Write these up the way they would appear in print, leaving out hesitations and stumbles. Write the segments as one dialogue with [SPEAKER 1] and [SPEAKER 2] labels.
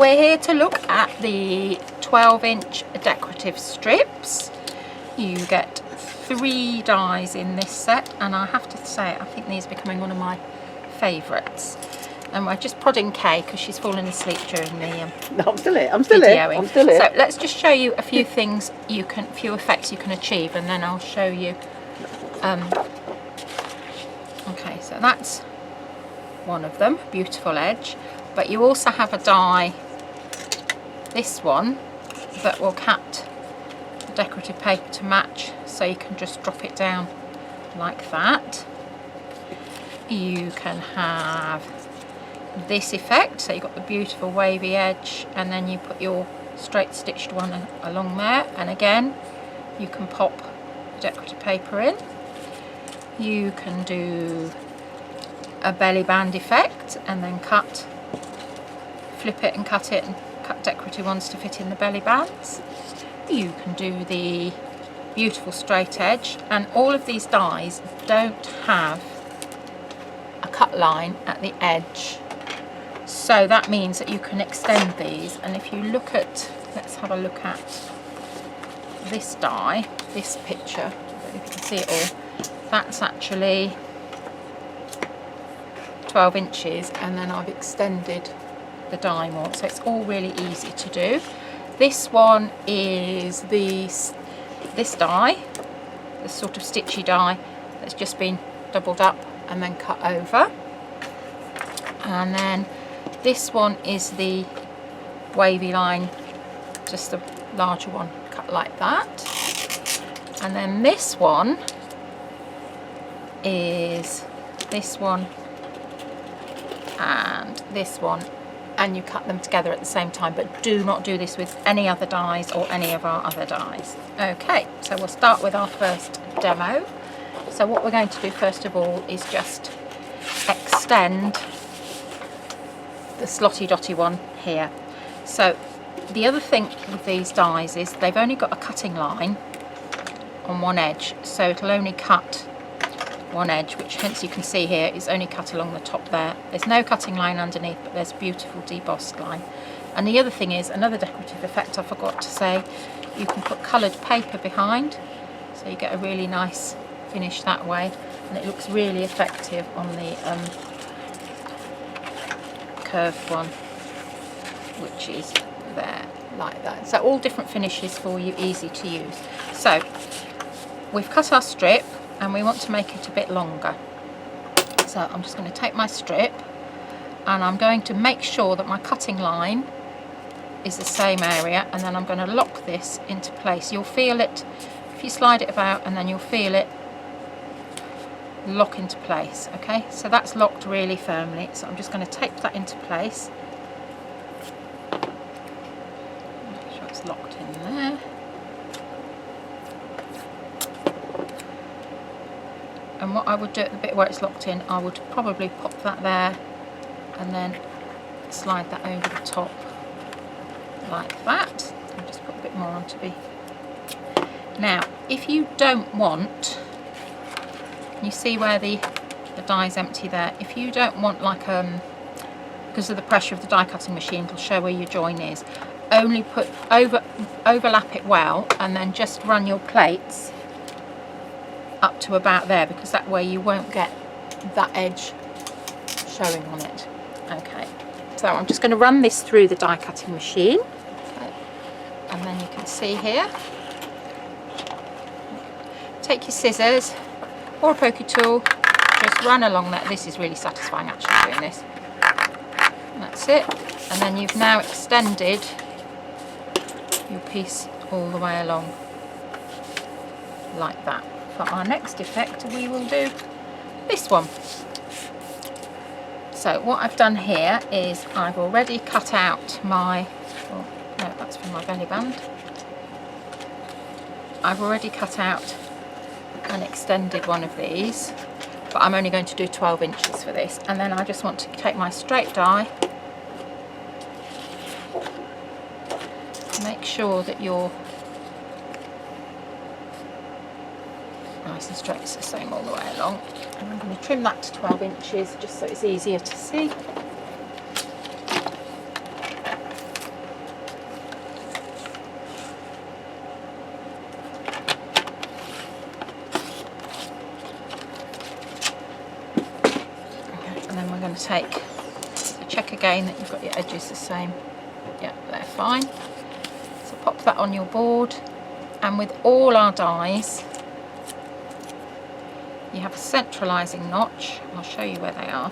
[SPEAKER 1] we're here to look at the 12-inch decorative strips. You get 3 dies in this set, and I have to say I think these are becoming one of my favourites. And we're just prodding Kay because she's fallen asleep during the
[SPEAKER 2] No, I'm still here. I'm still here. I'm still here.
[SPEAKER 1] So let's just show you a few things few effects you can achieve, and then I'll show you. Okay, so that's one of them, beautiful edge. But you also have a die, this one, that will cut decorative paper to match, so you can just drop it down like that. You can have this effect, so you've got the beautiful wavy edge, and then you put your straight stitched one along there, and again you can pop the decorative paper in. You can do a belly band effect and then flip it and cut it, and cut decorative ones to fit in the belly bands. You can do the beautiful straight edge, and all of these dies don't have a cut line at the edge, so that means that you can extend these. And if you look at, let's have a look at this die, this picture, I don't know if you can see it all, that's actually 12 inches, and then I've extended the die more, so it's all really easy to do. This one is this die, this sort of stitchy die that's just been doubled up and then cut over. And then this one is the wavy line, just the larger one, cut like that. And then this one is this one and this one, and you cut them together at the same time, but do not do this with any other dies or any of our other dies. Okay, so we'll start with our first demo. So what we're going to do first of all is just extend the slotty dotty one here. So the other thing with these dies is they've only got a cutting line on one edge, so it'll only cut one edge, which hence you can see here is only cut along the top there. There's no cutting line underneath, but there's a beautiful debossed line. And the other thing is, another decorative effect I forgot to say, you can put coloured paper behind, so you get a really nice finish that way, and it looks really effective on the curved one, which is there like that. So all different finishes for you, easy to use. So we've cut our strip and we want to make it a bit longer, so I'm just going to take my strip and I'm going to make sure that my cutting line is the same area, and then I'm going to lock this into place. You'll feel it if you slide it about, and then you'll feel it lock into place. Okay, so that's locked really firmly, so I'm just going to tape that into place. Make sure it's locked in there. And what I would do at the bit where it's locked in, I would probably pop that there and then slide that over the top like that, and just put a bit more on to be. Now if you don't want, you see where the die is empty there, if you don't want, like because of the pressure of the die cutting machine, it'll show where your join is, only put overlap it well, and then just run your plates up to about there, because that way you won't get that edge showing on it. Okay, so I'm just going to run this through the die cutting machine. Okay. And then you can see here, take your scissors or a pokey tool, just run along that. This is really satisfying actually doing this. And that's it, and then you've now extended your piece all the way along like that. For our next effect we will do this one. So what I've done here is I've already cut out my, oh, no, that's for my belly band. I've already cut out and extended one of these, but I'm only going to do 12 inches for this, and then I just want to take my straight die, make sure that you're nice and straight, it's the same all the way along, and I'm going to trim that to 12 inches just so it's easier to see. to take, check again that you've got your edges the same. Yeah, they're fine. So pop that on your board, and with all our dies you have a centralising notch. I'll show you where they are.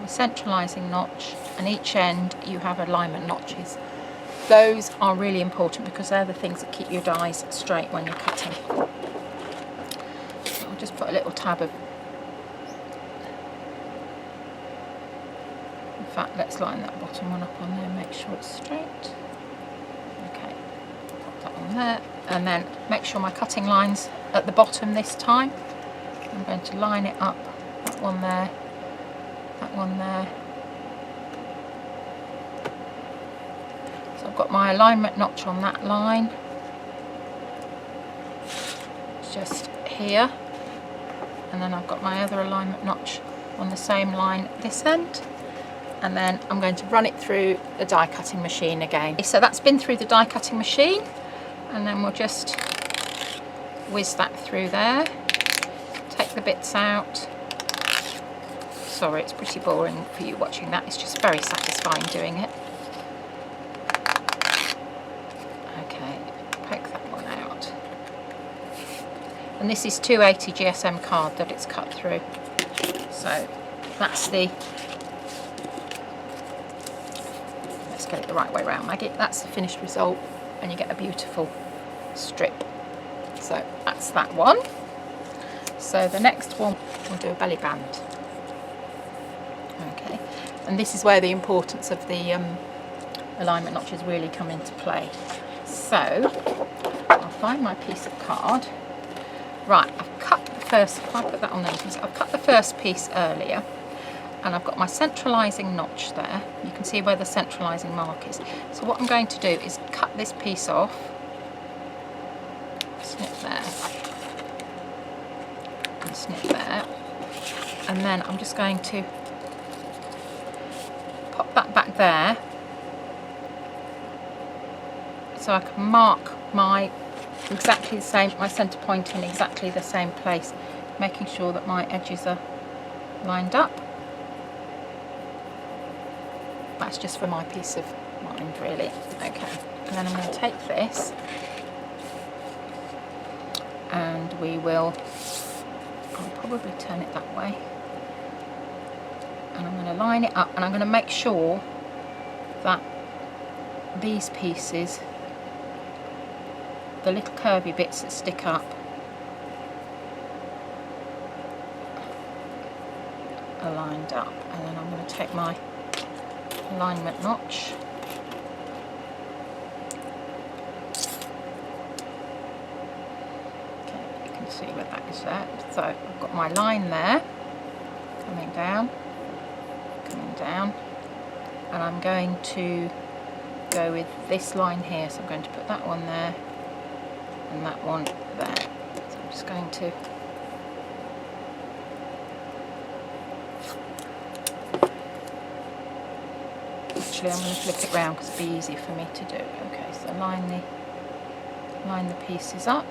[SPEAKER 1] A centralising notch, and each end you have alignment notches. Those are really important because they're the things that keep your dies straight when you're cutting. So I'll just put a little tab of, in fact let's line that bottom one up on there, make sure it's straight. Okay, pop that on there, and then make sure my cutting line's at the bottom this time. I'm going to line it up, that one there, that one there. So I've got my alignment notch on that line, just here, and then I've got my other alignment notch on the same line this end, and then I'm going to run it through the die cutting machine again. So that's been through the die cutting machine, and then we'll just whiz that through there, take the bits out. Sorry, it's pretty boring for you watching that, it's just very satisfying doing it. Okay, poke that one out. And this is 280 GSM card that it's cut through. So that's the, let's get it the right way around, Maggie. That's the finished result, and you get a beautiful strip. So that's that one. So the next one, we'll do a belly band. Okay, and this is where the importance of the alignment notches really come into play. So I'll find my piece of card. Right, I've cut the first, if I put that on there, I've cut the first piece earlier, and I've got my centralising notch there. You can see where the centralising mark is. So what I'm going to do is cut this piece off, snip there, and snip there, and then I'm just going to pop that back there so I can mark my exactly the same, my centre point in exactly the same place, making sure that my edges are lined up. That's just for my peace of mind really. Okay, and then I'm going to take this, and we will, I'll probably turn it that way, and I'm going to line it up, and I'm going to make sure that these pieces, the little curvy bits that stick up, are lined up. And then I'm going to take my alignment notch, okay, you can see where that is there. So I've got my line there, coming down, and I'm going to go with this line here, so I'm going to put that one there and that one there. So I'm just going to actually, I'm going to flip it round because it'll be easier for me to do. Okay, so line the pieces up.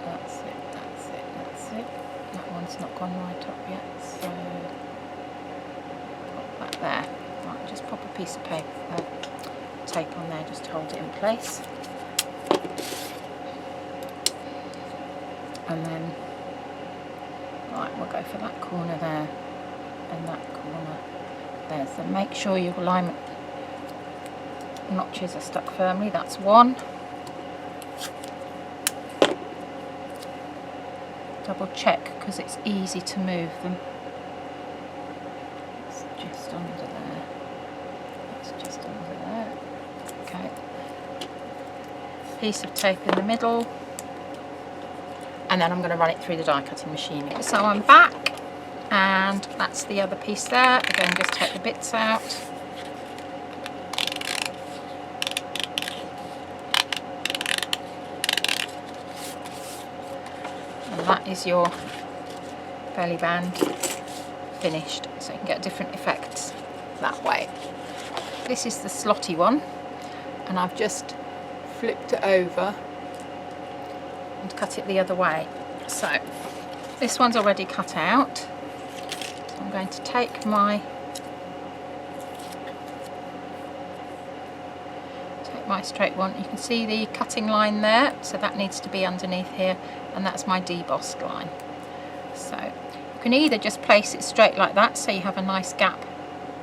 [SPEAKER 1] That's it, that's it, that's it. That one's not gone right up yet, so pop that there. Right, just pop a piece of paper, tape on there just to hold it in place. And then, right, we'll go for that corner there and that corner there. So make sure your alignment notches are stuck firmly. That's one. Double check because it's easy to move them. It's just under there. It's just under there. Okay. Piece of tape in the middle. And then I'm going to run it through the die cutting machine. So I'm back, and that's the other piece there. Again, just take the bits out. And that is your belly band finished. So you can get different effects that way. This is the slotty one, and I've just flipped it over and cut it the other way. So this one's already cut out, so I'm going to take my straight one. You can see the cutting line there, so that needs to be underneath here, and that's my debossed line. So you can either just place it straight like that, so you have a nice gap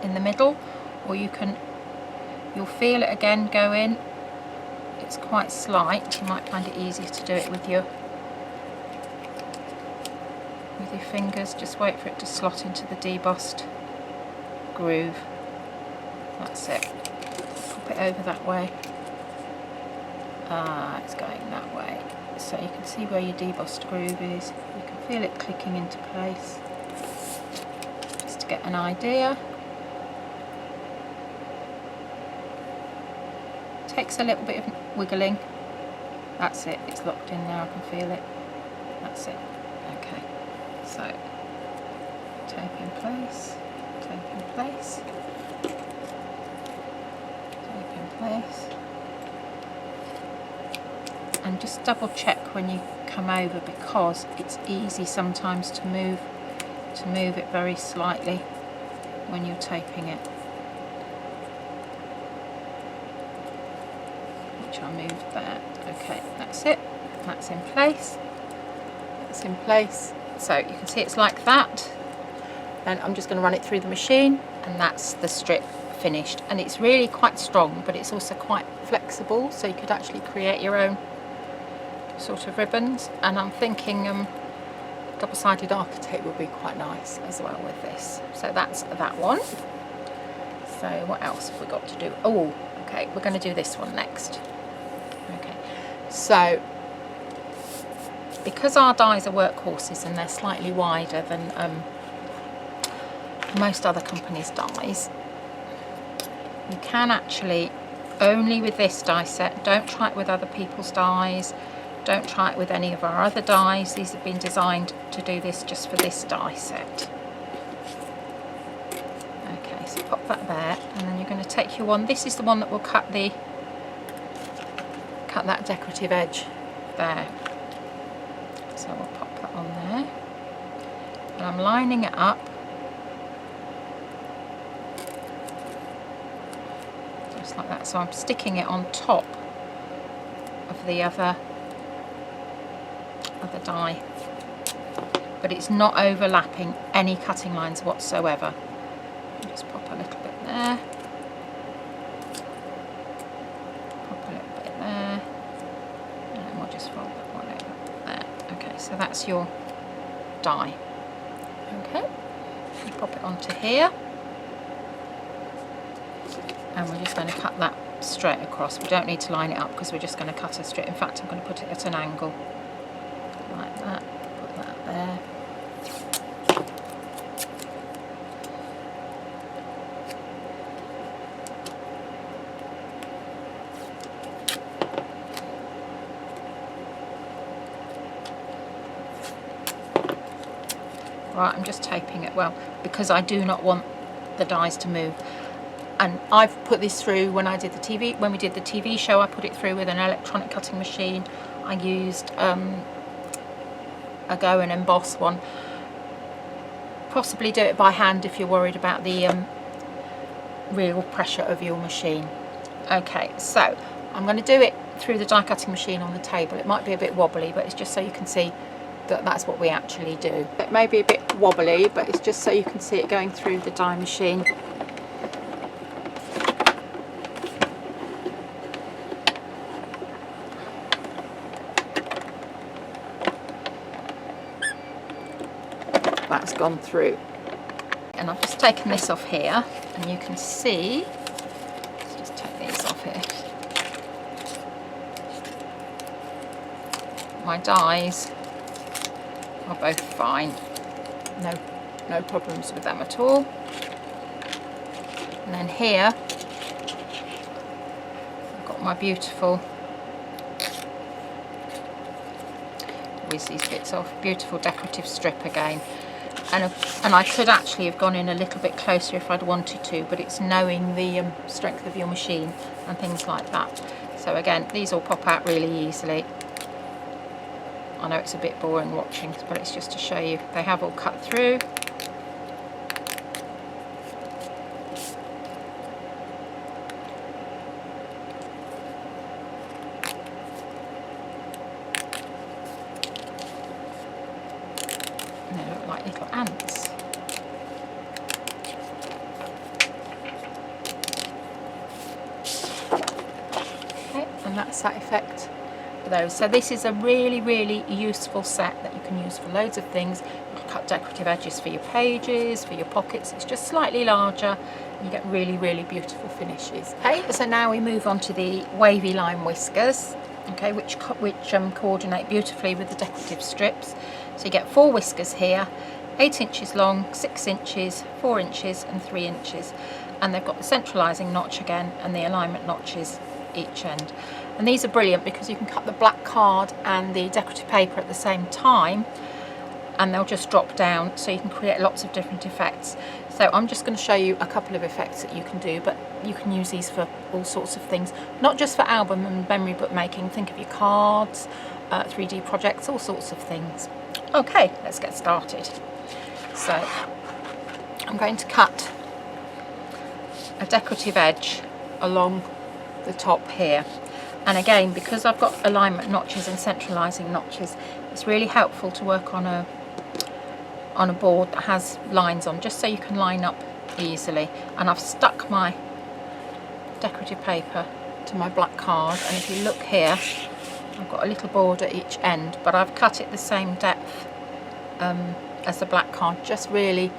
[SPEAKER 1] in the middle, or you'll feel it again go in. It's quite slight. You might find it easier to do it with your fingers. Just wait for it to slot into the debossed groove. That's it. Pop it over that way. It's going that way. So you can see where your debossed groove is. You can feel it clicking into place. Just to get an idea. Takes a little bit of wiggling. That's it. It's locked in now. I can feel it. That's it. Okay. So tape in place. Tape in place. Tape in place. And just double check when you come over, because it's easy sometimes to move it very slightly when you're taping it. Which I moved there. Okay, that's it. That's in place. That's in place. So you can see it's like that. And I'm just going to run it through the machine, and that's the strip finished. And it's really quite strong, but it's also quite flexible, so you could actually create your own sort of ribbons. And I'm thinking double-sided architect would be quite nice as well with this. So that's that one. So what else have we got to do? Oh, okay, we're going to do this one next. Okay, so because our dies are workhorses and they're slightly wider than most other companies' dies, you can actually, only with this die set, don't try it with other people's dies. Don't try it with any of our other dies. These have been designed to do this just for this die set. Okay, so pop that there, and then you're going to take your one. This is the one that will cut that decorative edge there. So we'll pop that on there. And I'm lining it up. Just like that. So I'm sticking it on top of the other die, but it's not overlapping any cutting lines whatsoever. Just pop a little bit there, pop a little bit there, and then we'll just fold that one over there. Okay, so that's your die. Okay, you pop it onto here, and we're just going to cut that straight across. We don't need to line it up because we're just going to cut a straight. In fact, I'm going to put it at an angle. Like that, put that there. Right, I'm just taping it well because I do not want the dies to move. And I've put this through when we did the TV show. I put it through with an electronic cutting machine. I used a go and emboss one. Possibly do it by hand if you're worried about the real pressure of your machine. Okay, so I'm going to do it through the die cutting machine on the table. It might be a bit wobbly, but it's just so you can see that that's what we actually do. It may be a bit wobbly, but it's just so you can see it going through the die machine. That's gone through, and I've just taken this off here, and you can see, let's just take these off here, my dies are both fine, no problems with them at all. And then here I've got my beautiful, whiz these bits off, beautiful decorative strip again. And I could actually have gone in a little bit closer if I'd wanted to, but it's knowing the strength of your machine and things like that. So again, these all pop out really easily. I know it's a bit boring watching, but it's just to show you they have all cut through. And they look like little ants. Okay, and that's that effect. Those. So this is a really useful set that you can use for loads of things. You can cut decorative edges for your pages, for your pockets. It's just slightly larger and you get really beautiful finishes. Okay, so now we move on to the Wavy Line Whiskers, okay, which coordinate beautifully with the decorative strips. So you get 4 whiskers here, 8 inches long, 6 inches, 4 inches and 3 inches, and they've got the centralising notch again and the alignment notches each end. And these are brilliant because you can cut the black card and the decorative paper at the same time and they'll just drop down, so you can create lots of different effects. So I'm just going to show you a couple of effects that you can do, but you can use these for all sorts of things, not just for album and memory book making. Think of your cards, 3D projects, all sorts of things. Okay, let's get started. So I'm going to cut a decorative edge along the top here. And again, because I've got alignment notches and centralising notches, it's really helpful to work on a board that has lines on, just so you can line up easily. And I've stuck my decorative paper to my black card, and if you look here, I've got a little border at each end, but I've cut it the same depth as the black card, just really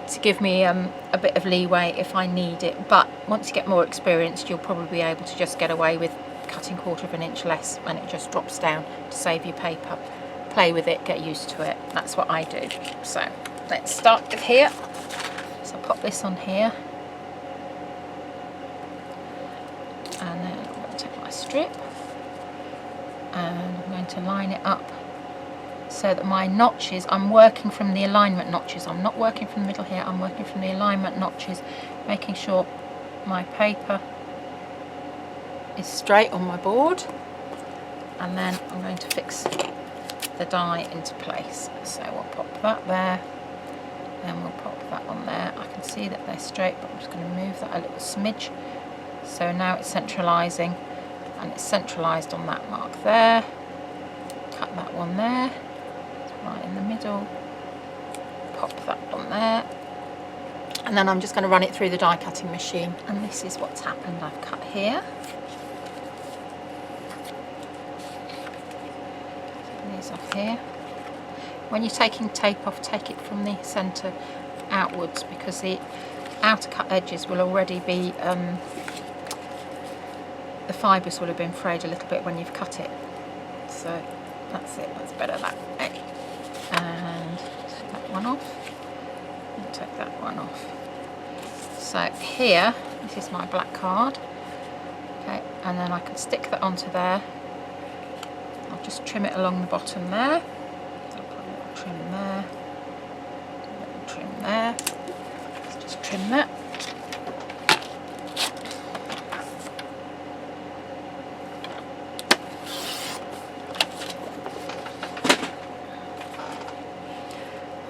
[SPEAKER 1] to give me a bit of leeway if I need it. But once you get more experienced, you'll probably be able to just get away with cutting 1/4 inch less and it just drops down to save your paper. Play with it, get used to it. That's what I do. So let's start with here. So I'll pop this on here, and then I'm going to take my strip and I'm going to line it up so that my notches, I'm working from the alignment notches. I'm not working from the middle here, I'm working from the alignment notches, making sure my paper is straight on my board, and then I'm going to fix the die into place. So we'll pop that there, then we'll pop that on there. I can see that they're straight, but I'm just going to move that a little smidge. So now it's centralising, and it's centralised on that mark there. Cut that one there, it's right in the middle, pop that on there, and then I'm just going to run it through the die cutting machine. And this is what's happened. I've cut here, these off here. When you're taking tape off, take it from the centre outwards, because the outer cut edges will already be, the fibres will have been frayed a little bit when you've cut it. So that's it, that's better that way. And take that one off, and take that one off. So here, this is my black card, okay, and then I can stick that onto there. I'll just trim it along the bottom there. So I'll put a little trim there, a little trim there. Let's just trim that.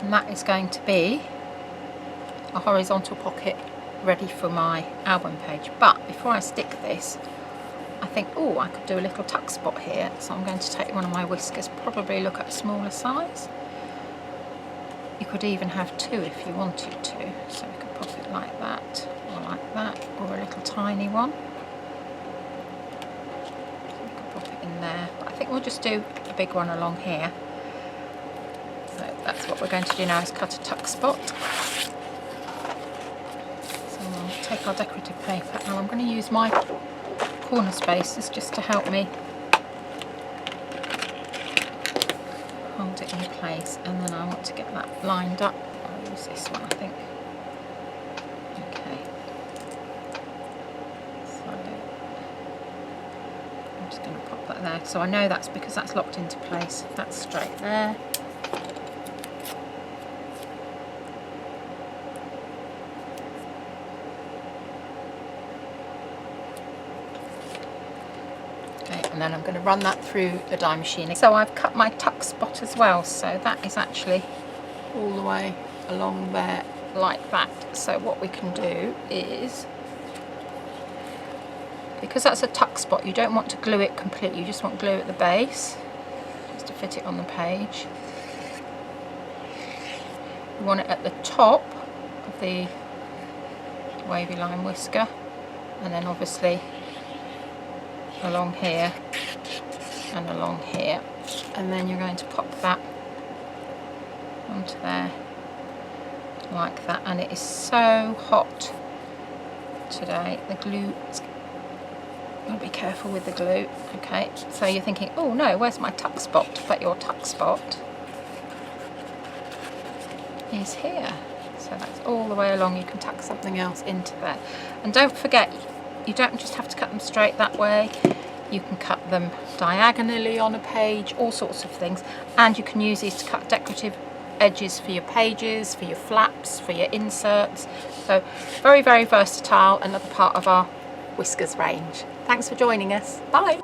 [SPEAKER 1] And that is going to be a horizontal pocket ready for my album page. But before I stick this, I think, oh, I could do a little tuck spot here. So I'm going to take one of my whiskers, probably look at a smaller size. You could even have 2 if you wanted to. So we could pop it like that, or a little tiny one. So we could pop it in there. But I think we'll just do a big one along here. So that's what we're going to do now, is cut a tuck spot. So we'll take our decorative paper, and I'm going to use my corner spaces just to help me hold it in place, and then I want to get that lined up. I'll use this one, I think. Okay. So I'm just going to pop that there. So I know that's because that's locked into place. That's straight there. Okay, and then I'm going to run that through the die machine. So I've cut my tuck spot as well, so that is actually all the way along there like that. So what we can do is, because that's a tuck spot, you don't want to glue it completely, you just want glue at the base just to fit it on the page. You want it at the top of the wavy line whisker, and then obviously along here and along here, and then you're going to pop that onto there like that. And it is so hot today, the glue, gotta be careful with the glue. Okay, so you're thinking, oh no, where's my tuck spot? But your tuck spot is here. So that's all the way along. You can tuck something else into there. And don't forget, you don't just have to cut them straight that way. You can cut them diagonally on a page, all sorts of things. And you can use these to cut decorative edges for your pages, for your flaps, for your inserts. So very, very versatile. Another part of our whiskers range. Thanks for joining us. Bye.